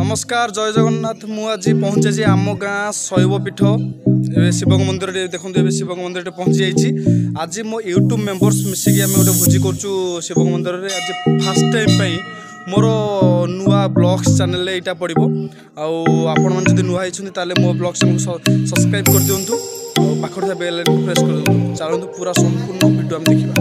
नमस्कार जय जगन्नाथ मु आज पहुँचे आम गाँ शैवपीठ शिव मंदिर देखते शिव मंदिर पहुँची जाइए। आज मो यूट्यूब मेंबर्स मिसिकी आम गोटे भोजी करूँ शिव मंदिर में। आज फास्ट टाइम मोर नुआ ब्लॉग्स चैनल यहाँ पड़ो आपण मैंने जब नुआ होती मो ब्लॉग चैनल सब्सक्राइब कर दिंतु पाखे बेल आइकन प्रेस कर दिंतु। चलते पूरा संपूर्ण वीडियो आम देखा।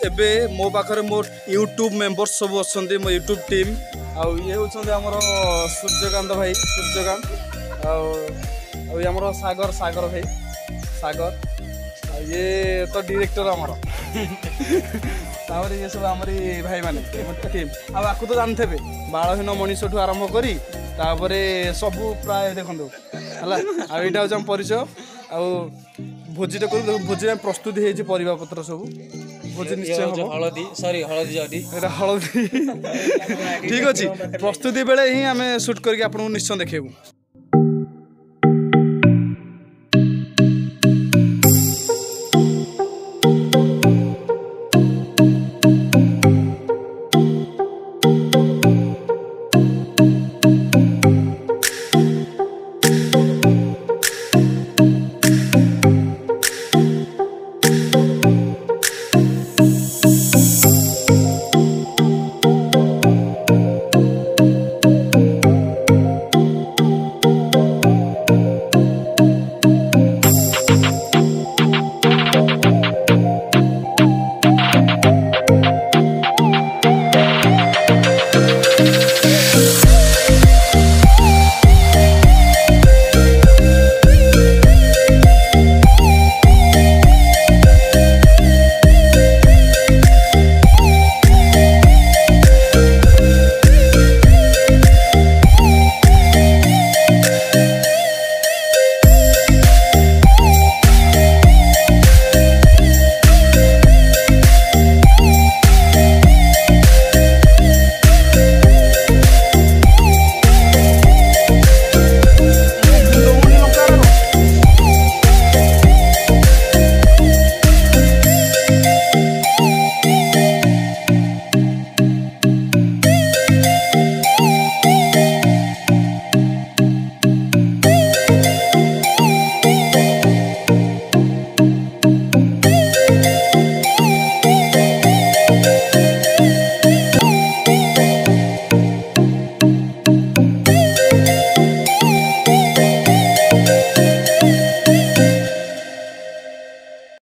एबे मो पाखरे मोर यूट्यूब मेंबर्स सब अच्छा मो यूट्यूब टीम आउ ये होचंदे हमर सूर्यकांत भाई सूर्यकांत आउ सागर सागर भाई सागर ये तो डायरेक्टर हमर ये सब हमारी भाई माने टीम आपको तो जानते बालहीन मनीष ठू आरंभ करी सबू प्राय देखो है यहाँ परिचय भोजीटा कर भोजी प्रस्तुति है परिबा पत्र सब भोजी निश्चय हलदी सॉरी हलदी जडी हलदी ठीक अच्छे प्रस्तुति बेले ही आम सुट करके आपको निश्चय देखेबू।